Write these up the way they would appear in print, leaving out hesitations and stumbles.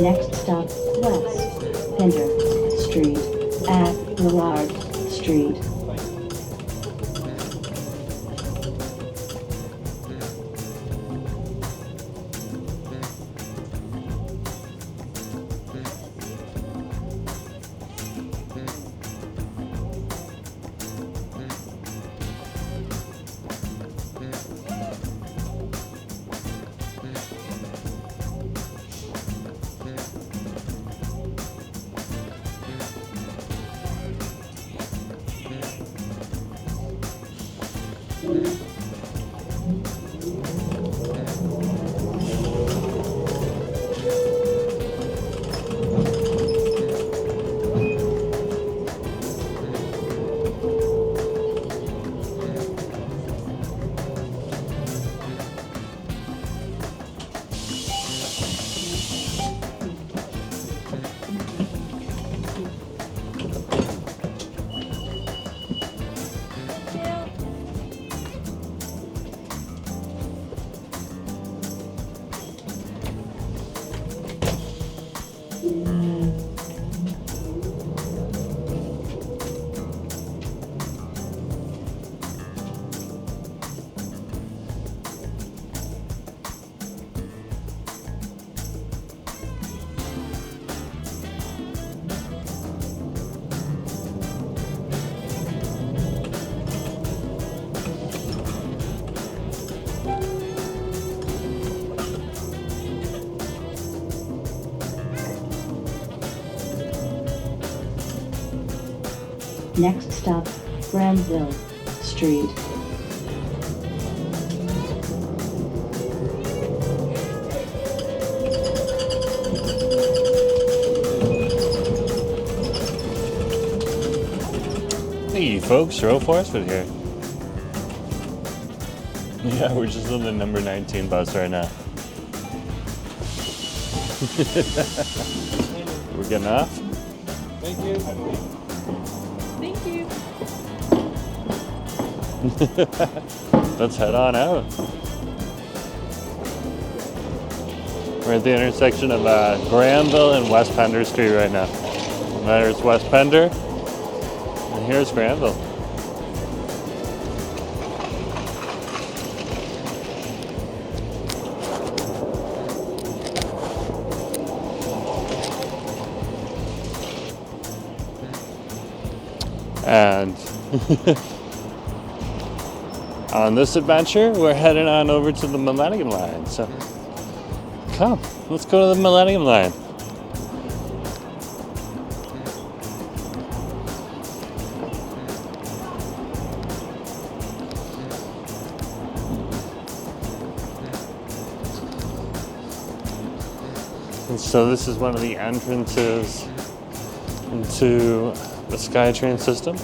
Next stop, West Pender Street at Willard Street. Next stop, Granville Street. Hey folks, Jerome Forestwood here. Yeah, we're just on the number 19 bus right now. We're getting off? Thank you. Thank you. Let's head on out. We're at the intersection of Granville and West Pender Street right now. There's West Pender, and here's Granville. And on this adventure, we're heading on over to the Millennium Line. So come, let's go to the Millennium Line. And so this is one of the entrances into the SkyTrain system.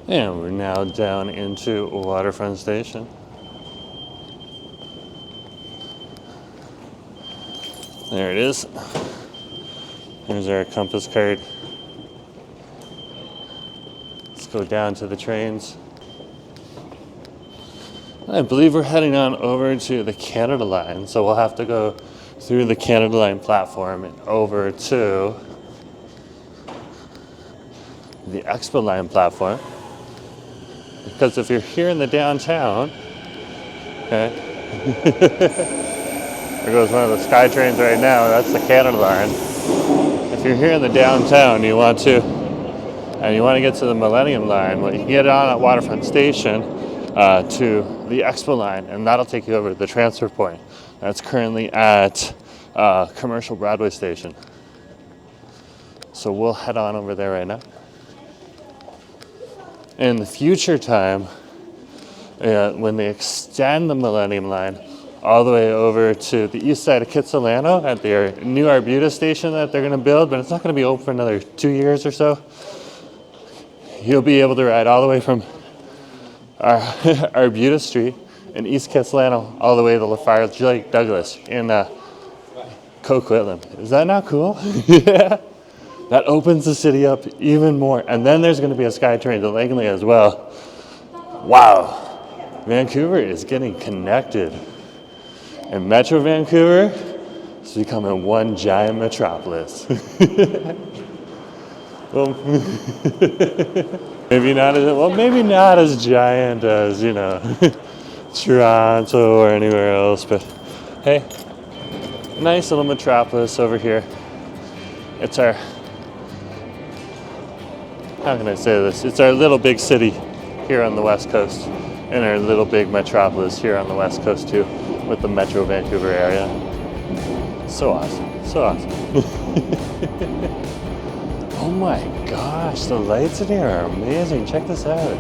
And we're now down into Waterfront Station. There it is. There's our compass card. Let's go down to the trains. I believe we're heading on over to the Canada Line, so we'll have to go through the Canada Line platform and over to the Expo Line platform. Because if you're here in the downtown, okay, there goes one of the SkyTrains right now, that's the Canada Line. If you're here in the downtown, you want to get to the Millennium Line, well, you can get on at Waterfront Station to the Expo Line, and that'll take you over to the transfer point. That's currently at Commercial-Broadway Station. So we'll head on over there right now. In the future time, when they extend the Millennium Line all the way over to the east side of Kitsilano at their new Arbutus station that they're going to build, but it's not going to be open for another 2 years or so, you'll be able to ride all the way from Arbutus Street in East Kitsilano all the way to Lafarge Lake Douglas in Coquitlam. Is that not cool? Yeah. That opens the city up even more. And then there's going to be a SkyTrain to Langley as well. Wow. Vancouver is getting connected. And Metro Vancouver is becoming one giant metropolis. Well, maybe not as giant as, Toronto or anywhere else, but hey, nice little metropolis over here. It's our, how can I say this? It's our little big city here on the West Coast, and our little big metropolis here on the West Coast too, with the Metro Vancouver area. So awesome, so awesome. Oh my gosh, the lights in here are amazing. Check this out.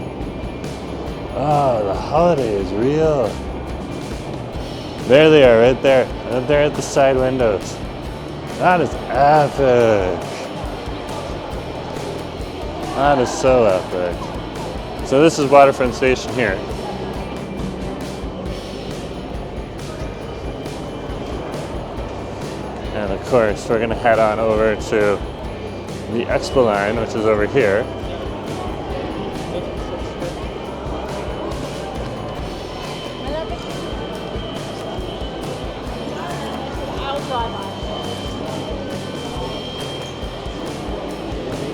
Oh, the holiday is real. There they are, right there. Right there at the side windows. That is epic. That is so epic. So this is Waterfront Station here. And of course, we're gonna head on over to the Expo Line, which is over here.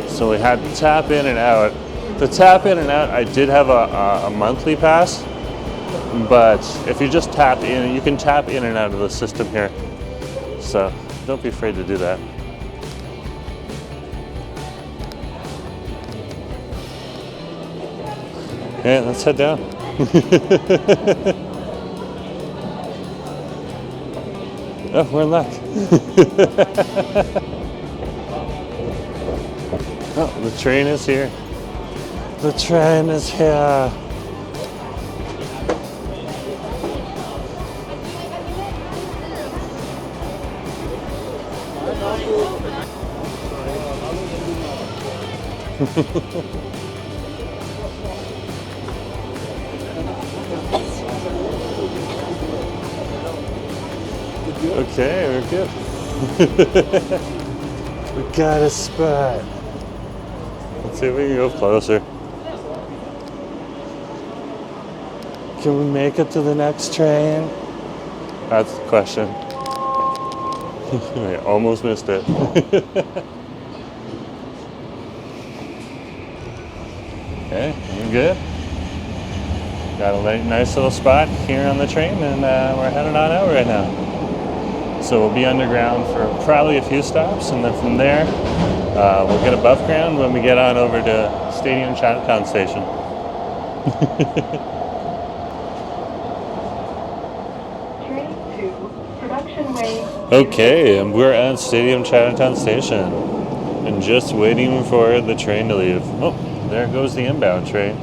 So we had to tap in and out. To tap in and out, I did have a monthly pass, but if you just tap in, you can tap in and out of the system here. So don't be afraid to do that. Okay, let's head down. Oh, we're in luck. Oh, the train is here. The train is here. Okay, we're good. We got a spot. Let's see if we can go closer. Can we make it to the next train? That's the question. I almost missed it. Okay, you good? Got a nice little spot here on the train, and we're heading on out right now. So we'll be underground for probably a few stops, and then from there, we'll get above ground when we get on over to Stadium Chinatown Station. Okay, and we're at Stadium Chinatown Station, and just waiting for the train to leave. Oh, there goes the inbound train,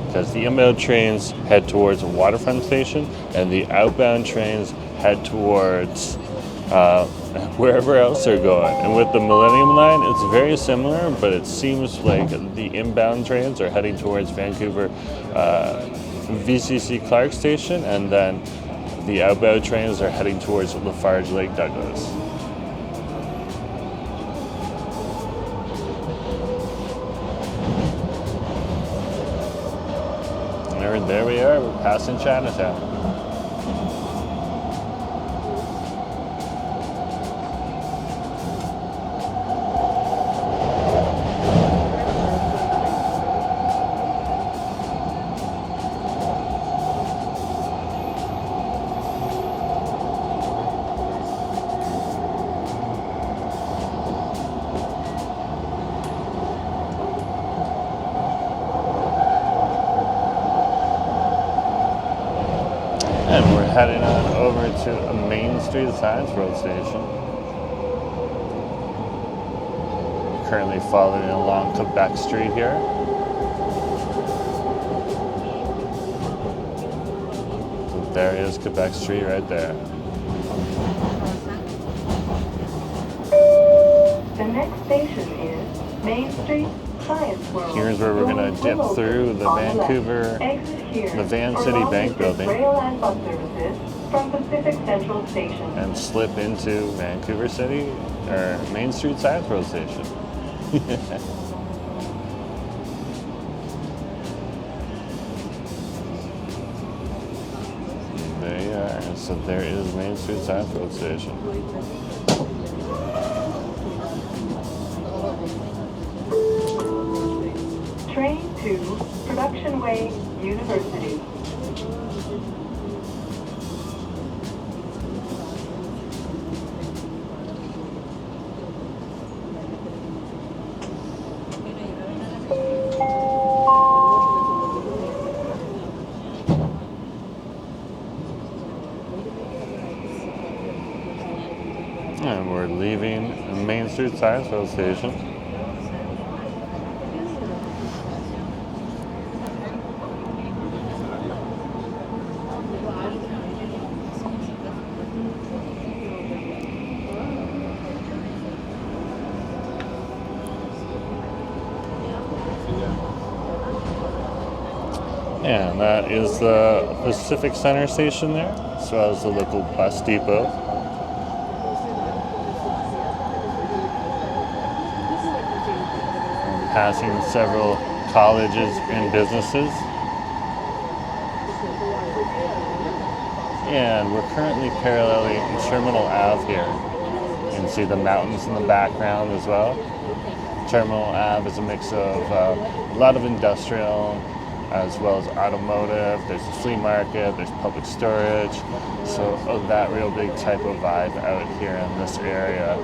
because the inbound trains head towards Waterfront Station, and the outbound trains head towards wherever else they're going. And with the Millennium Line, it's very similar, but it seems like the inbound trains are heading towards Vancouver VCC Clark Station, and then the outbound trains are heading towards Lafarge Lake Douglas. And there we are, we're passing Chinatown. And we're heading on over to Main Street Science Road Station. Currently following along Quebec Street here. So there is Quebec Street right there. The next station is Main Street Science World. Here's where we're going to dip through the Vancouver, the Van City Bank building. Rail and bus services from Pacific Central Station. and slip into Vancouver City or Main Street Science World Station. There you are. So there is Main Street Science World Station. Train to Production Way, University. And we're leaving Main Street Science World Station. And that is the Pacific Centre Station there, as well as the local bus depot. And passing several colleges and businesses. And we're currently paralleling Terminal Ave here. You can see the mountains in the background as well. Terminal Ave is a mix of a lot of industrial, as well as automotive. There's a flea market, there's public storage, so that real big type of vibe out here in this area.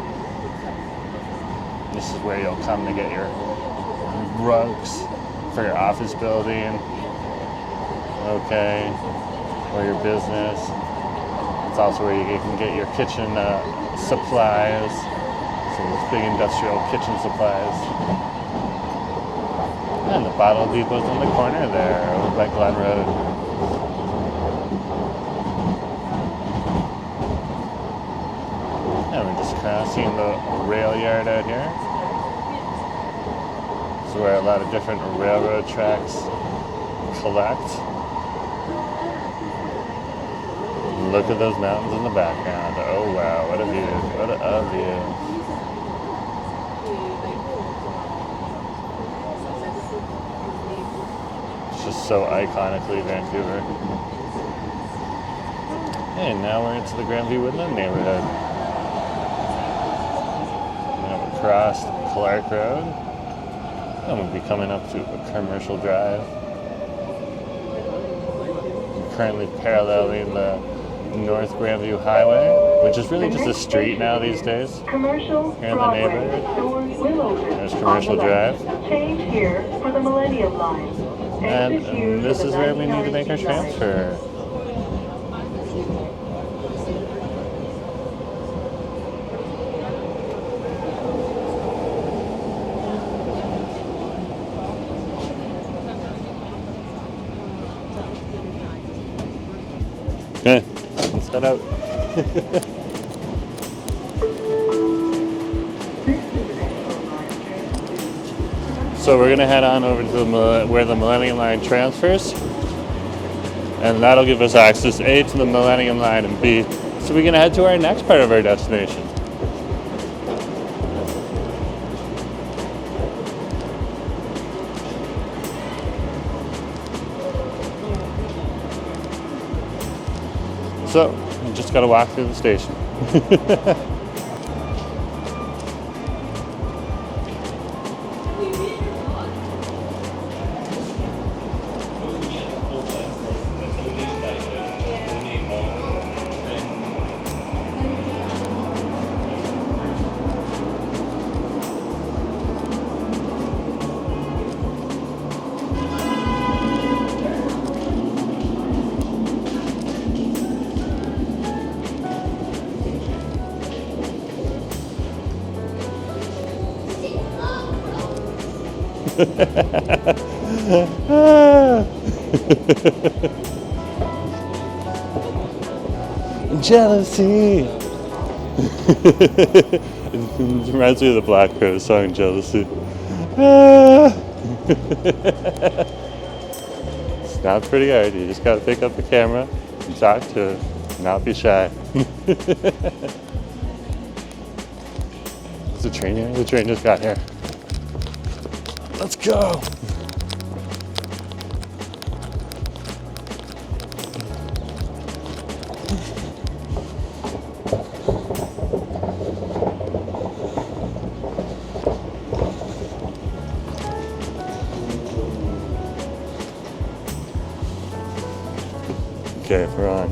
This is where you'll come to get your rugs for your office building, okay, or your business. It's also where you can get your kitchen supplies, so it's big industrial kitchen supplies. And the bottle depot's in the corner there, over by Glen Road. And we're just crossing the rail yard out here. This is where a lot of different railroad tracks collect. Look at those mountains in the background. Oh wow, what a view, what a view. Just so iconically Vancouver. And now we're into the Granville Woodland neighborhood. Now we've crossed Clark Road, and we'll be coming up to a Commercial Drive. We're currently paralleling the North Grandview Highway, which is really just a street now these days. Here in the neighborhood. There's Commercial Drive. Change here for the Millennium Line. And this is where we need to make our transfer. Okay, let's head out. So we're gonna head on over to where the Millennium Line transfers, and that'll give us access A to the Millennium Line and B, so we're gonna head to our next part of our destination. So we just gotta walk through the station. Jealousy. It reminds me of the Black Crowes song Jealousy. It's not pretty hard. You just gotta pick up the camera and talk to it. not be shy. There's a train here. The train just got here. Let's go. Okay, we're on.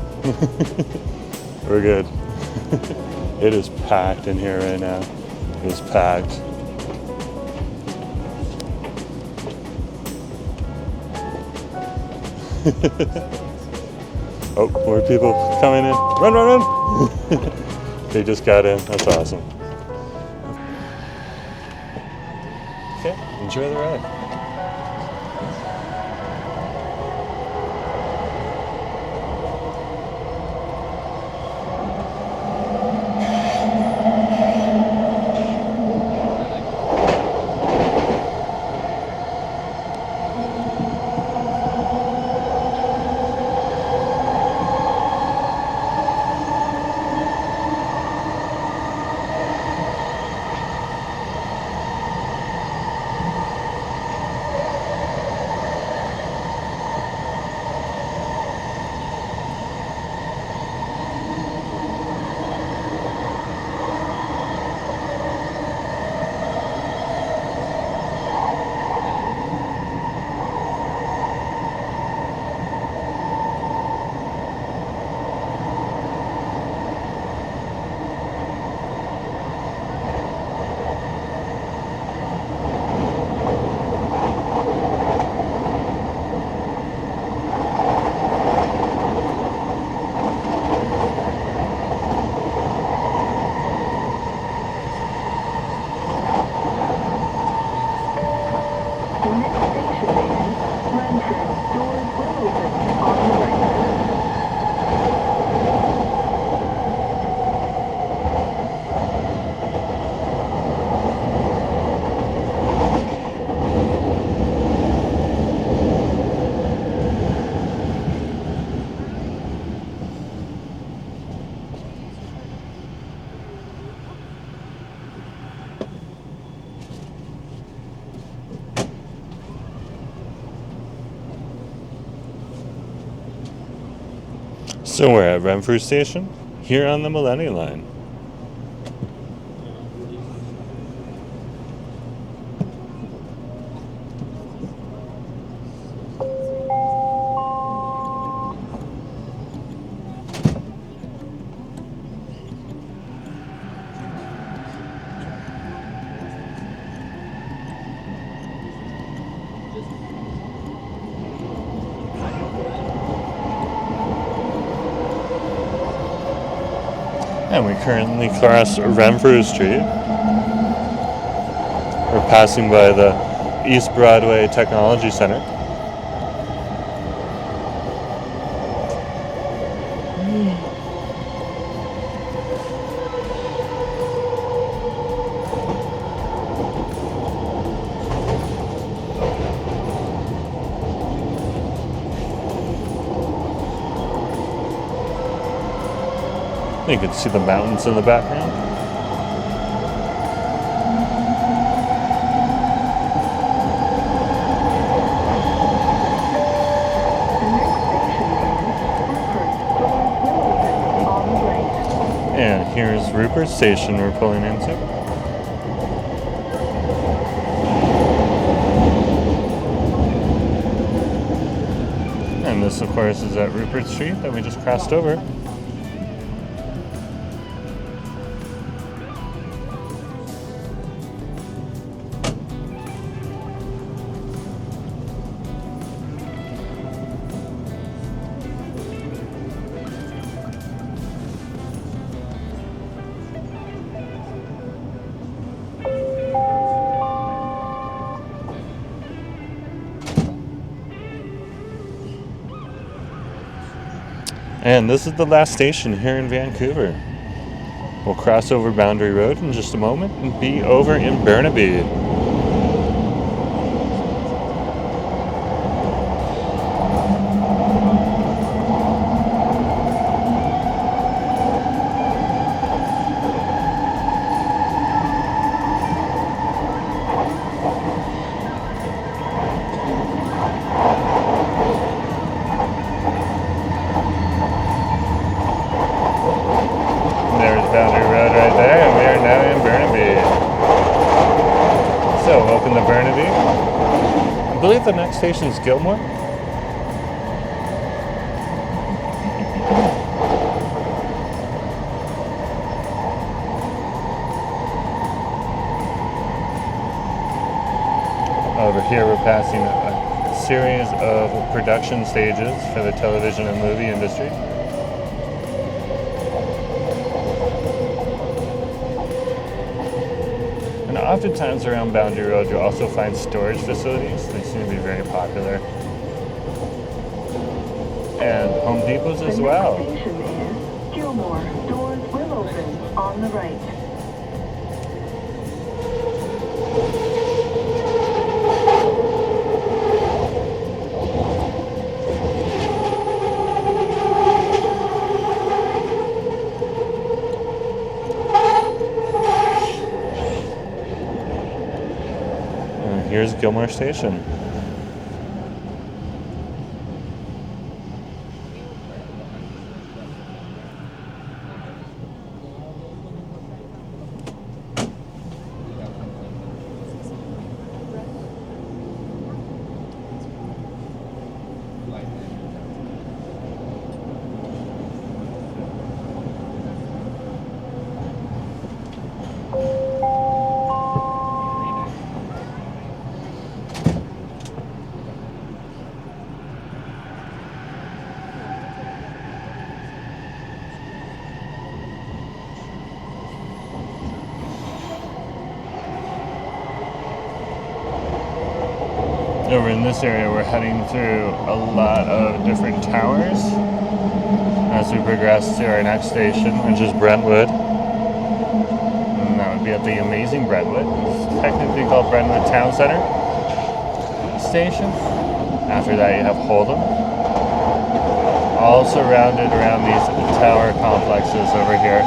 We're good. It is packed in here right now. It is packed. Oh, more people coming in. Run, run, run! They just got in. That's awesome. Okay, enjoy the ride. So we're at Renfrew Station, here on the Millennium Line. And we currently cross Renfrew Street. We're passing by the East Broadway Technology Center. You can see the mountains in the background. And here's Rupert Station we're pulling into. And this, of course, is at Rupert Street that we just crossed over. And this is the last station here in Vancouver. We'll cross over Boundary Road in just a moment and be over in Burnaby. believe the next station is Gilmore. Over here we're passing a series of production stages for the television and movie industry. And oftentimes around Boundary Road you'll also find storage facilities. They seem to be very popular. And Home Depots as well. The next station is Gilmore. Doors will open on the right. Here's Gilmore Station. Over in this area, we're heading through a lot of different towers as we progress to our next station, which is Brentwood. And that would be at the amazing Brentwood. It's technically called Brentwood Town Center Station. After that, you have Hold'em, all surrounded around these tower complexes over here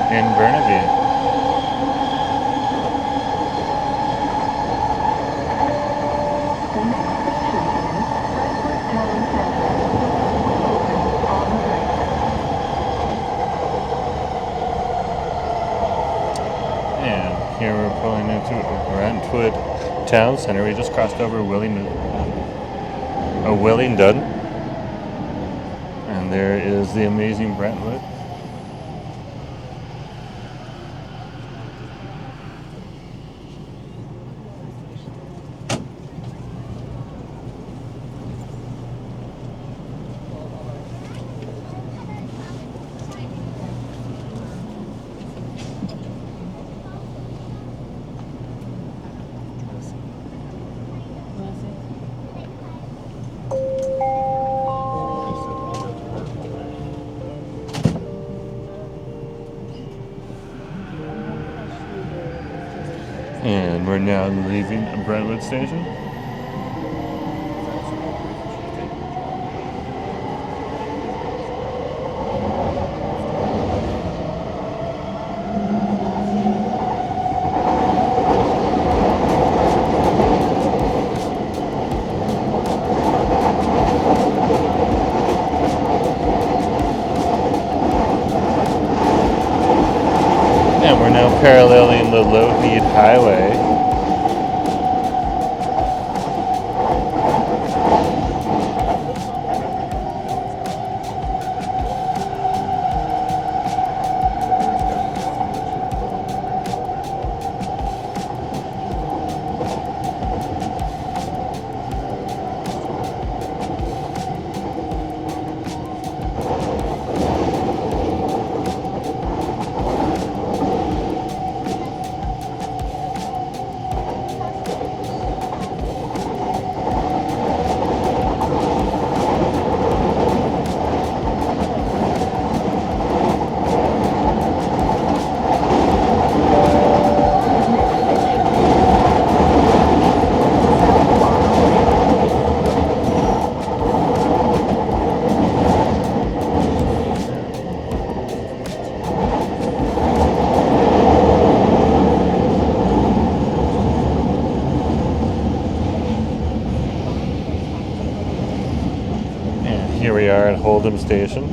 in Burnaby. Here we're pulling into Brentwood Town Center. We just crossed over Willingdon. And there is the amazing Brentwood. And we're now leaving Brentwood Station. And we're now paralleling the Lougheed Highway. Here we are at Hold'em Station.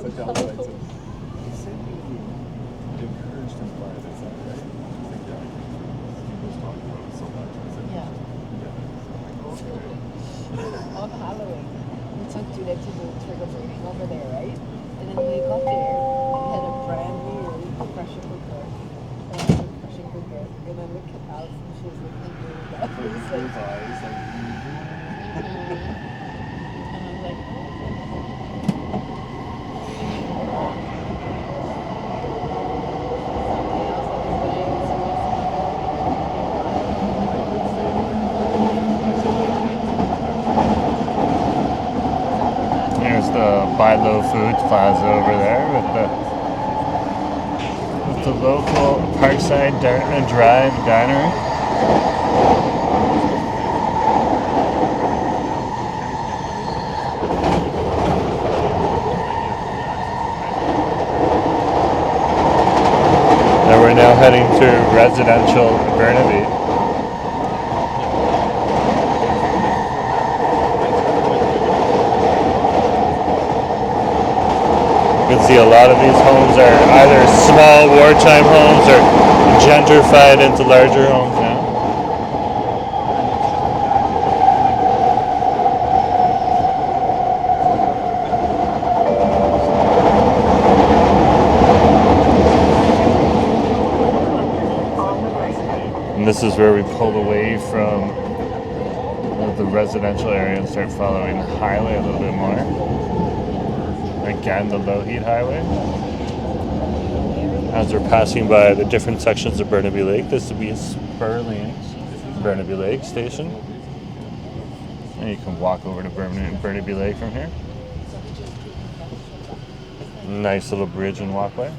On Halloween, we took Juliet to do trick-or-treating over there, right? And then we got there, we had a brand new pressure cooker. And I looked at Alice and she was looking at me with that face like, and I'm like, There's the Buy Low Foods Plaza over there with the local Parkside Drive Diner. And we're now heading to residential Burnaby. You can see a lot of these homes are either small wartime homes or gentrified into larger homes now. And this is where we pull away from the residential area and start following the highway a little bit more. Again, the low heat highway. As we're passing by the different sections of Burnaby Lake, this would be Spurling's Burnaby Lake Station. And you can walk over to Burnaby Lake from here. Nice little bridge and walkway.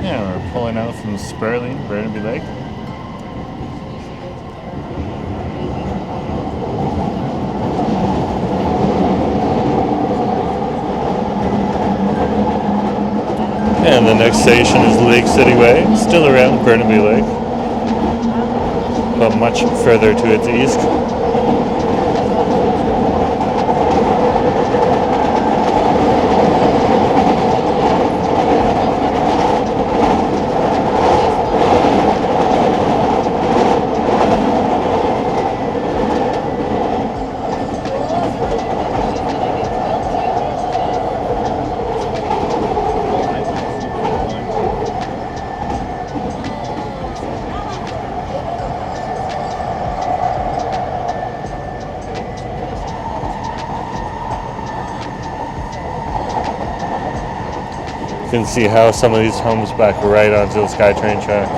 Yeah, we're pulling out from Spurling, Burnaby Lake. And the next station is Lake City Way, still around Burnaby Lake, but much further to its east. You can see how some of these homes back right onto the SkyTrain track.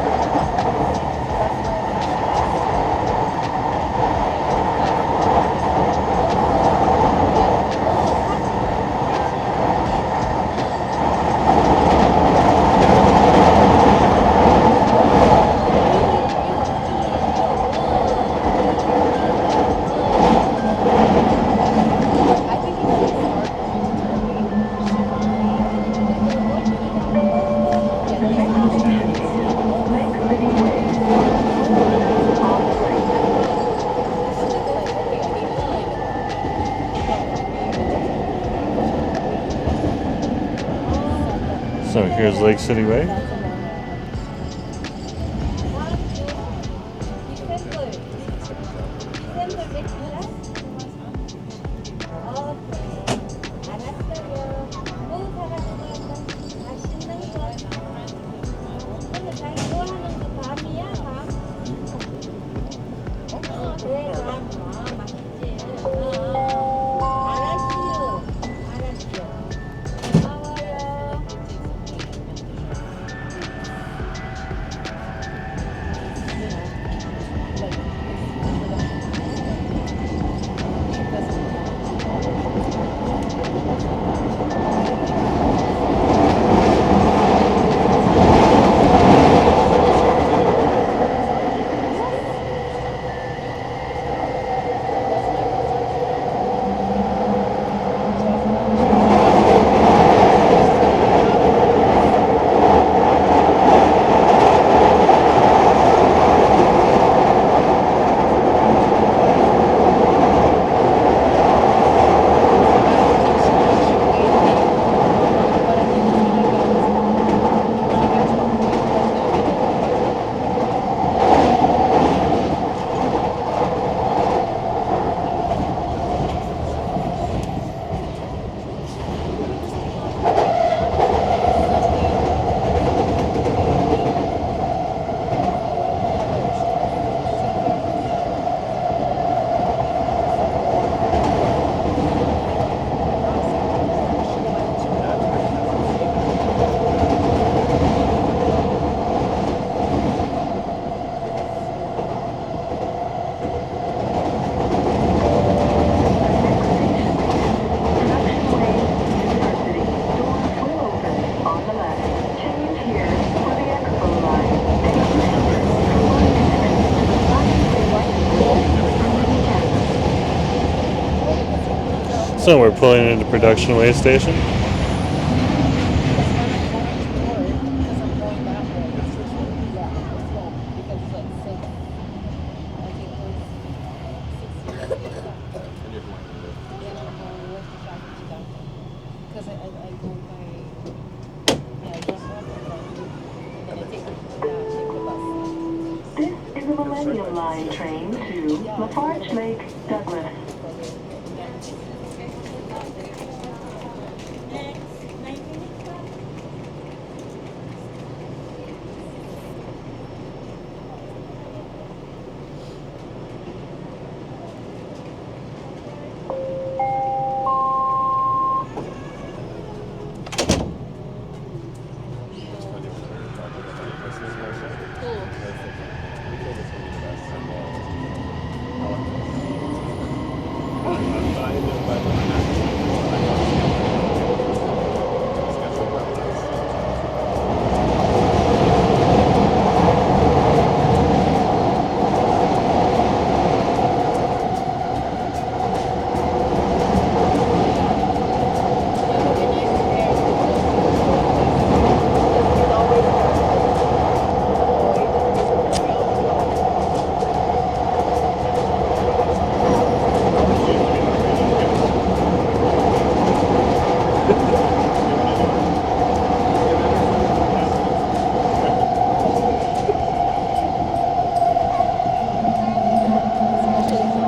So here's Lake City Way. So we're pulling into Production Way Station. This is a Millennium Line train to Lafarge Lake, Douglas.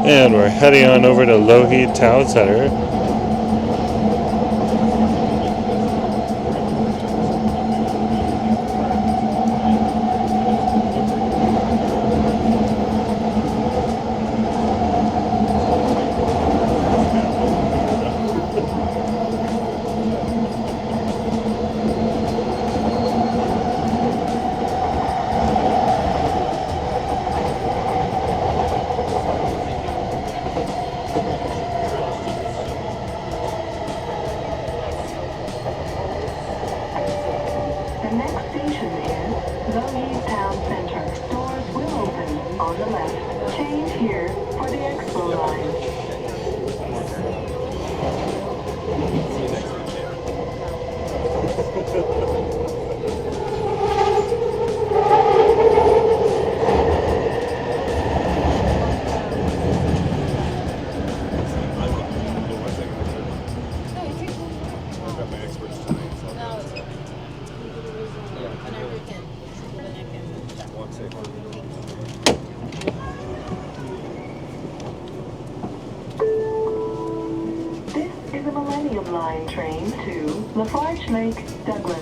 And we're heading on over to Lougheed Town Center. The next station is Lougheed Town Center. Doors will open on the left. Change here for the Expo Line. This is a Millennium Line train to Lafarge Lake, Douglas.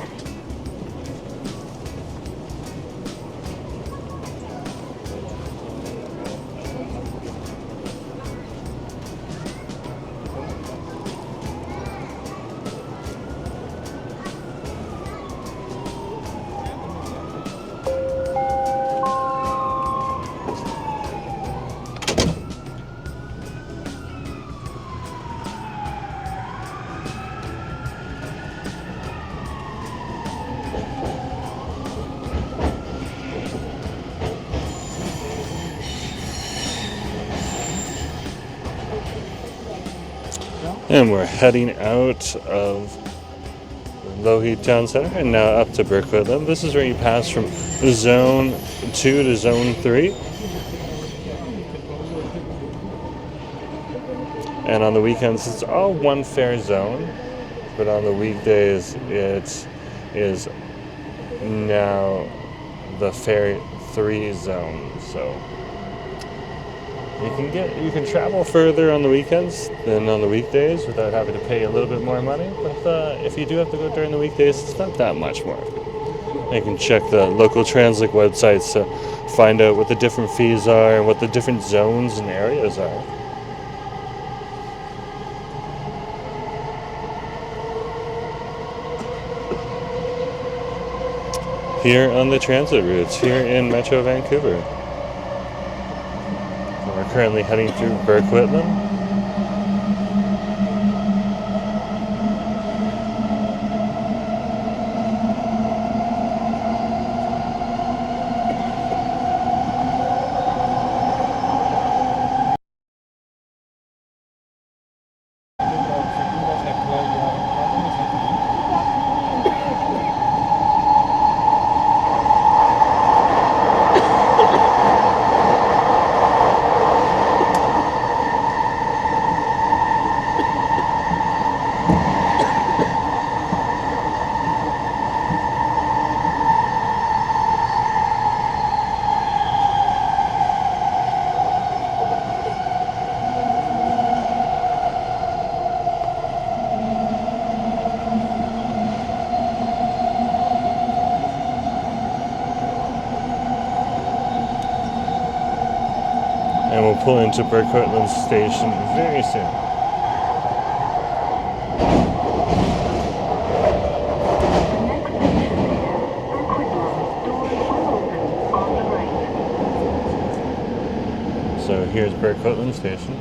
And we're heading out of Lougheed Town Center and now up to Burquitlam. This is where you pass from Zone 2 to Zone 3. And on the weekends, it's all one fare zone. But on the weekdays, it is now the fare 3 zone. So you can travel further on the weekends than on the weekdays without having to pay a little bit more money. But if you do have to go during the weekdays, it's not that much more. You can check the local Translink websites to find out what the different fees are and what the different zones and areas are. Here on the transit routes, here in Metro Vancouver. We're currently heading through Burquitlam. pull into Port Station very soon. So here's Port Station.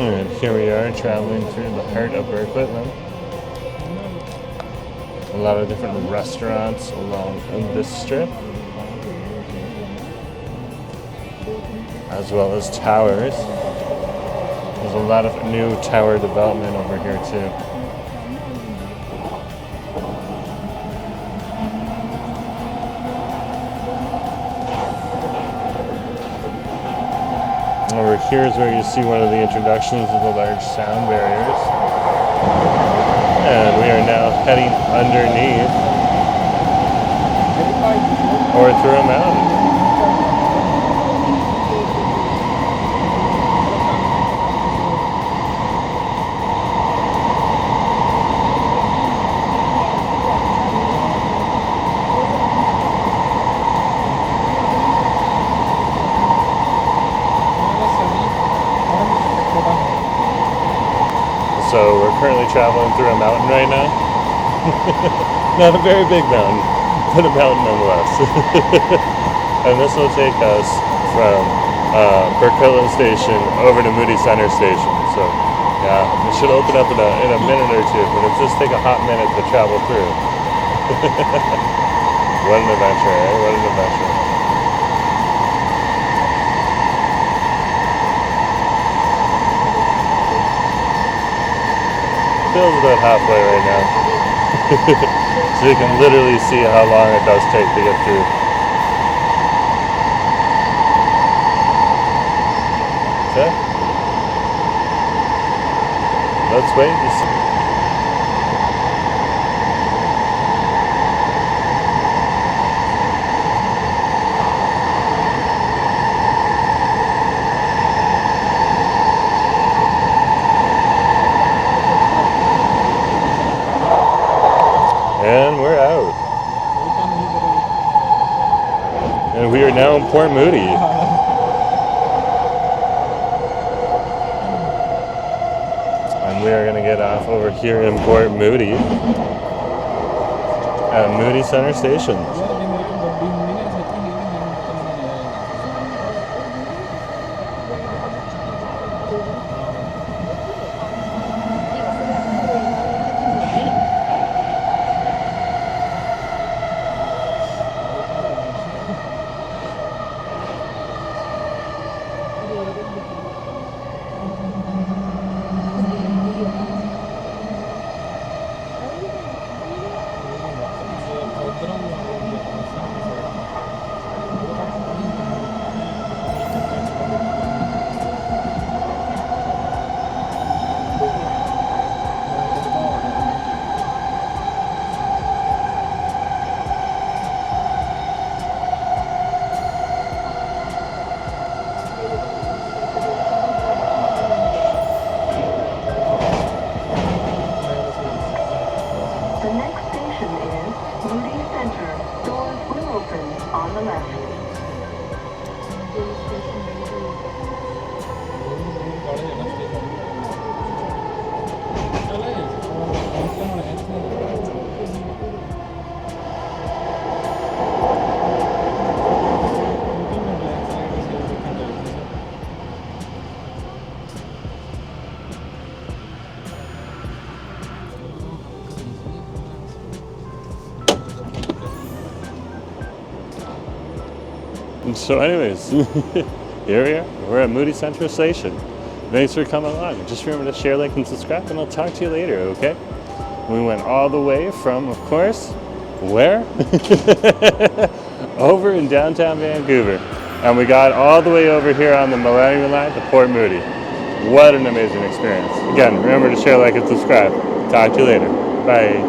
And here we are traveling through the heart of Burquitlam. A lot of different restaurants along this strip, as well as towers. There's a lot of new tower development over here too. Over here is where you see one of the introductions of the large sound barriers. And we are now heading underneath or through a mountain. So we're currently traveling through a mountain right now. Not a very big mountain, but a mountain nonetheless. And this will take us from Port Station over to Moody Centre Station. So yeah, it should open up in a minute or two, but it'll just take a hot minute to travel through. What an adventure, eh? What an adventure. Feels about halfway right now. So you can literally see how long it does take to get through. Okay. Let's wait and see. And we're out. And we are now in Port Moody. And we are going to get off over here in Port Moody at Moody Centre Station. So anyways, here we are. We're at Moody Centre Station. Thanks for coming along. Just remember to share, like, and subscribe, and I'll talk to you later, okay? We went all the way from, of course, where? Over in downtown Vancouver. And we got all the way over here on the Millennium Line to Port Moody. What an amazing experience. Again, remember to share, like, and subscribe. Talk to you later. Bye.